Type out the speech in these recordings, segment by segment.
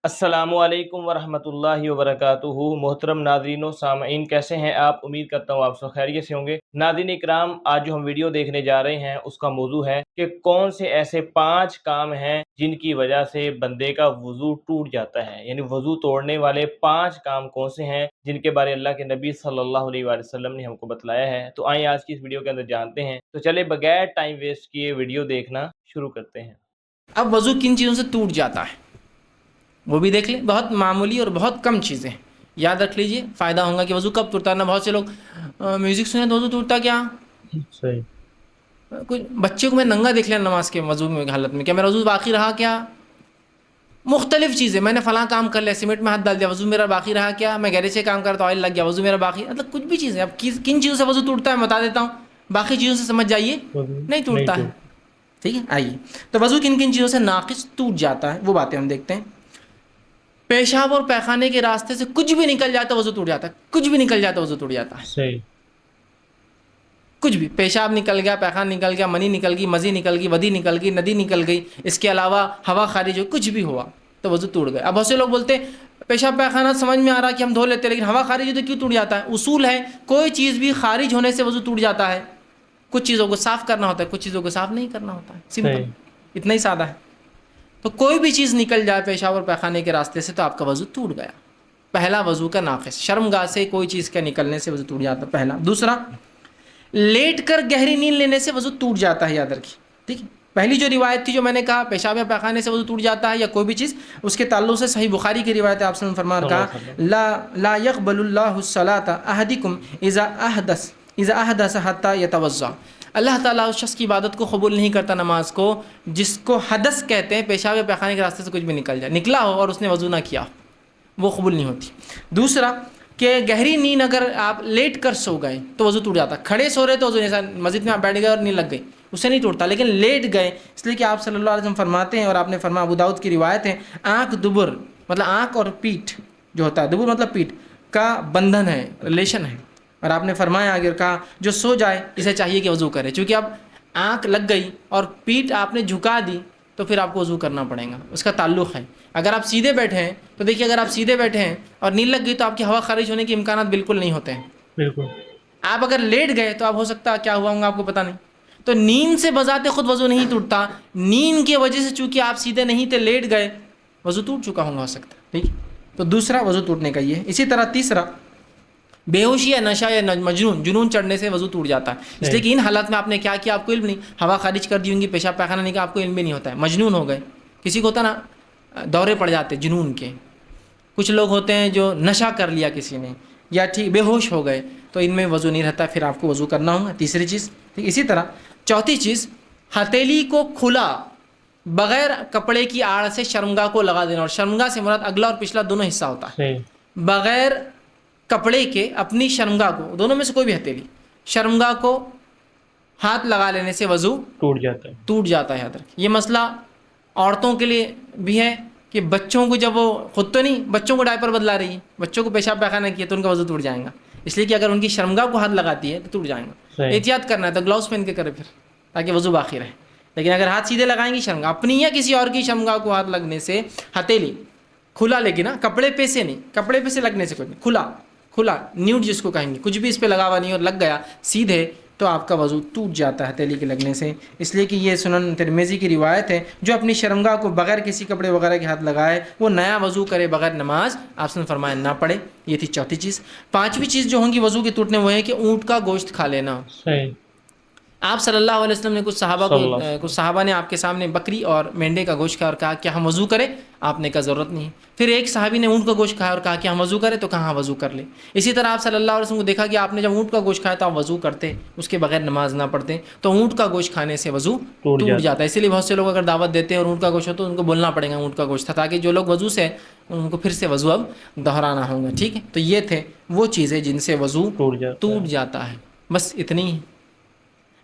السلام علیکم ورحمۃ اللہ وبرکاتہ۔ محترم ناظرین و سامعین، کیسے ہیں آپ؟ امید کرتا ہوں آپ سب خیریت سے ہوں گے۔ ناظرین اکرام، آج جو ہم ویڈیو دیکھنے جا رہے ہیں اس کا موضوع ہے کہ کون سے ایسے 5 کام ہیں جن کی وجہ سے بندے کا وضو ٹوٹ جاتا ہے، یعنی وضو توڑنے والے 5 کام کون سے ہیں جن کے بارے اللہ کے نبی صلی اللہ علیہ وآلہ وسلم نے ہم کو بتلایا ہے۔ تو آئیں آج کی اس ویڈیو کے اندر جانتے ہیں۔ تو چلے بغیر ٹائم ویسٹ کیے ویڈیو دیکھنا شروع کرتے ہیں۔ اب وضو کن چیزوں سے ٹوٹ جاتا ہے وہ بھی دیکھ لیں، بہت معمولی اور بہت کم چیزیں ہیں، یاد رکھ لیجئے، فائدہ ہوگا کہ وضو کب ٹوٹتا ہے۔ نہ بہت سے لوگ میوزک سنیں تو وضو ٹوٹتا کیا؟ صحیح۔ کوئی بچے کو میں ننگا دیکھ لیا نماز کے وضو میں حالت میں، کیا میرا وضو باقی رہا کیا؟ مختلف چیزیں، میں نے فلاں کام کر لیا، سیمنٹ میں ہاتھ ڈال دیا، وضو میرا باقی رہا کیا؟ میں گیرے سے کام کرتا ہوں، آئل لگ گیا، وضو میرا باقی، مطلب کچھ بھی چیزیں۔ اب کن چیزوں سے وضو ٹوٹتا ہے بتا دیتا ہوں، باقی چیزوں سے سمجھ جائیے نہیں ٹوٹتا ہے۔ ٹھیک ہے، آئیے تو وضو کن کن چیزوں سے ناقص ٹوٹ جاتا ہے وہ باتیں ہم دیکھتے ہیں۔ پیشاب اور پیخانے کے راستے سے کچھ بھی نکل جاتا ہے وضو ٹوٹ جاتا ہے، کچھ بھی نکل جاتا ہے وضو ٹوٹ جاتا ہے۔ صحیح۔ کچھ بھی، پیشاب نکل گیا، پیخان نکل گیا، منی نکل گئی، مزی نکل گئی، ودی نکل گئی، ندی نکل گئی، اس کے علاوہ ہوا خارج ہو، کچھ بھی ہوا تو وضو ٹوٹ گیا۔ اب بہت سے لوگ بولتے ہیں پیشاب پیخانہ سمجھ میں آ رہا کہ ہم دھو لیتے ہیں، لیکن ہوا خارج ہو تو کیوں ٹوٹ جاتا ہے؟ اصول ہے کوئی چیز بھی خارج ہونے سے وضو ٹوٹ جاتا ہے۔ کچھ چیزوں کو صاف کرنا ہوتا ہے، کچھ چیزوں کو صاف نہیں کرنا ہوتا ہے، سمپل، اتنا ہی سادہ ہے۔ تو کوئی بھی چیز نکل جائے پیشاب اور پیخانے کے راستے سے تو آپ کا وضو ٹوٹ گیا۔ پہلا وضو کا ناقص، شرمگاہ سے کوئی چیز کا نکلنے سے وضو ٹوٹ جاتا ہے، پہلا۔ دوسرا، لیٹ کر گہری نیند لینے سے وضو ٹوٹ جاتا ہے، یاد رکھیے، ٹھیک ہے۔ پہلی جو روایت تھی جو میں نے کہا پیشاب یا پیخانے سے وضو ٹوٹ جاتا ہے یا کوئی بھی چیز، اس کے تعلق سے صحیح بخاری کی روایت ہے، آپ صلی اللہ علیہ وسلم نے کہا لا يقبل اللہ الصلاۃ احدکم اذا احدث حتى يتوضا۔ اللہ تعالیٰ اس شخص کی عبادت کو قبول نہیں کرتا، نماز کو، جس کو حدث کہتے ہیں، پیشاب یا پیخانے کے راستے سے کچھ بھی نکل جائے، نکلا ہو اور اس نے وضو نہ کیا، وہ قبول نہیں ہوتی۔ دوسرا کہ گہری نیند اگر آپ لیٹ کر سو گئے تو وضو ٹوٹ جاتا ہے۔ کھڑے سو رہے تو وضو نہیں، مسجد میں آپ بیٹھ گئے اور نیند لگ گئی، اس سے نہیں ٹوٹتا، لیکن لیٹ گئے، اس لیے کہ آپ صلی اللہ علیہ وسلم فرماتے ہیں، اور آپ نے فرمایا، ابو داؤد کی روایت ہے، آنکھ دبر مطلب آنکھ اور پیٹھ جو ہوتا ہے، دبر مطلب پیٹھ کا بندھن ہے، ریلیشن ہے، اور آپ نے فرمایا اگر کہا جو سو جائے اسے چاہیے کہ وضو کرے، چونکہ اب آنکھ لگ گئی اور پیٹھ آپ نے جھکا دی تو پھر آپ کو وضو کرنا پڑے گا، اس کا تعلق ہے۔ اگر آپ سیدھے بیٹھے ہیں تو دیکھیے، اگر آپ سیدھے بیٹھے ہیں اور نیند لگ گئی تو آپ کی ہوا خارج ہونے کے امکانات بالکل نہیں ہوتے ہیں، بالکل۔ آپ اگر لیٹ گئے تو آپ ہو سکتا ہے کیا ہوا ہوگا آپ کو پتہ نہیں۔ تو نیند سے بذات خود وضو نہیں ٹوٹتا، نیند کی وجہ سے چونکہ آپ سیدھے نہیں تھے، لیٹ گئے، وضو ٹوٹ چکا ہوگا، ہو سکتا ہے، ٹھیک۔ تو دوسرا وضو ٹوٹنے کا یہ ہے۔ اسی طرح تیسرا، بے ہوشی یا نشہ یا جنون چڑھنے سے وضو ٹوٹ جاتا ہے، اس لیے کہ ان حالات میں آپ نے کیا کیا آپ کو علم نہیں، ہوا خارج کر دی ہوں گی، پیشاب پیخانہ نہیں کا آپ کو علم بھی نہیں ہوتا ہے، مجنون ہو گئے۔ کسی کو ہوتا نا دورے پڑ جاتے جنون کے، کچھ لوگ ہوتے ہیں جو نشہ کر لیا کسی نے، یا ٹھیک بے ہوش ہو گئے، تو ان میں وضو نہیں رہتا، پھر آپ کو وضو کرنا ہوگا، تیسری چیز، ٹھیک۔ اسی طرح چوتھی چیز، ہتھیلی کو کھلا بغیر کپڑے کی آڑ سے شرمگاہ کو لگا دینا، اور شرمگاہ سے مراد اگلا اور پچھلا دونوں حصہ ہوتا ہے، بغیر کپڑے کے اپنی شرمگاہ کو، دونوں میں سے کوئی بھی ہتھیلی، شرمگاہ کو ہاتھ لگا لینے سے وضو ٹوٹ جاتا ہے، یاد رکھیں۔ یہ مسئلہ عورتوں کے لیے بھی ہے کہ بچوں کو جب وہ خود تو نہیں، بچوں کو ڈائپر بدلا رہی ہے، بچوں کو پیشاب پیخانہ کیا تو ان کا وضو ٹوٹ جائے گا، اس لیے کہ اگر ان کی شرمگاہ کو ہاتھ لگاتی ہے تو ٹوٹ جائے گا۔ احتیاط کرنا ہے تو گلاؤز پہن کے کرے پھر، تاکہ وضو باقی رہے، لیکن اگر ہاتھ سیدھے لگائیں گی شرمگاہ اپنی یا کسی اور کی شرمگاہ کو ہاتھ لگنے سے، ہتھیلی کھلا، لیکن کپڑے پہ سے نہیں، کپڑے پہ سے لگنے سے کوئی نہیں، کھلا نیوڈ جس کو کہیں گے، کچھ بھی اس پہ لگا ہوا نہیں اور لگ گیا سیدھے تو آپ کا وضو ٹوٹ جاتا ہے ہتھیلی کے لگنے سے، اس لیے کہ یہ سنن ترمذی کی روایت ہے، جو اپنی شرمگاہ کو بغیر کسی کپڑے وغیرہ کے ہاتھ لگائے وہ نیا وضو کرے، بغیر نماز آپ نے فرمایا نہ پڑھے۔ یہ تھی چوتھی چیز۔ پانچویں چیز جو ہوں گی وضو کے ٹوٹنے، وہ ہے کہ اونٹ کا گوشت کھا لینا۔ آپ صلی اللہ علیہ وسلم نے کچھ صحابہ نے آپ کے سامنے بکری اور مینڈے کا گوشت کھایا اور کہا کہ ہم وضو کریں، آپ نے کہا ضرورت نہیں۔ پھر ایک صحابی نے اونٹ کا گوشت کھایا اور کہا کہ ہم وضو کریں، تو کہاں وضو کر لیں۔ اسی طرح آپ صلی اللہ علیہ وسلم کو دیکھا کہ آپ نے جب اونٹ کا گوشت کھایا تو آپ وضو کرتے، اس کے بغیر نماز نہ پڑھتے، تو اونٹ کا گوشت کھانے سے وضو ٹوٹ جاتا ہے۔ اسی لیے بہت سے لوگ اگر دعوت دیتے ہیں اور اونٹ کا گوشت ہو تو ان کو بولنا پڑے گا اونٹ کا گوشت تھا، تاکہ جو لوگ وضو سے ان کو پھر سے وضو اب دہرانا ہوگا، ٹھیک ہے۔ تو یہ تھے وہ چیزیں جن سے وضو ٹوٹ جاتا ہے، بس اتنی ہی۔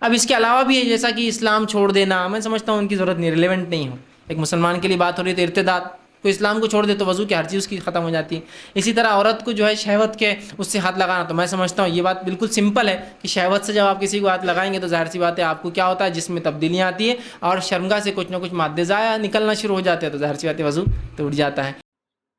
اب اس کے علاوہ بھی ہے، جیسا کہ اسلام چھوڑ دینا، میں سمجھتا ہوں ان کی ضرورت نہیں، ریلیونٹ نہیں ہو، ایک مسلمان کے لیے بات ہو رہی ہے تو ارتداد، کوئی اسلام کو چھوڑ دے تو وضو کی ہر چیز اس کی ختم ہو جاتی ہے۔ اسی طرح عورت کو جو ہے شہوت کے اس سے ہاتھ لگانا، تو میں سمجھتا ہوں یہ بات بالکل سمپل ہے کہ شہوت سے جب آپ کسی کو ہاتھ لگائیں گے تو ظاہر سی بات ہے آپ کو کیا ہوتا ہے، جس میں تبدیلیاں آتی ہے اور شرمگاہ سے کچھ نہ کچھ مادے ضائع نکلنا شروع ہو جاتے ہیں، تو ظاہر سی بات ہے وضو ٹوٹ جاتا ہے۔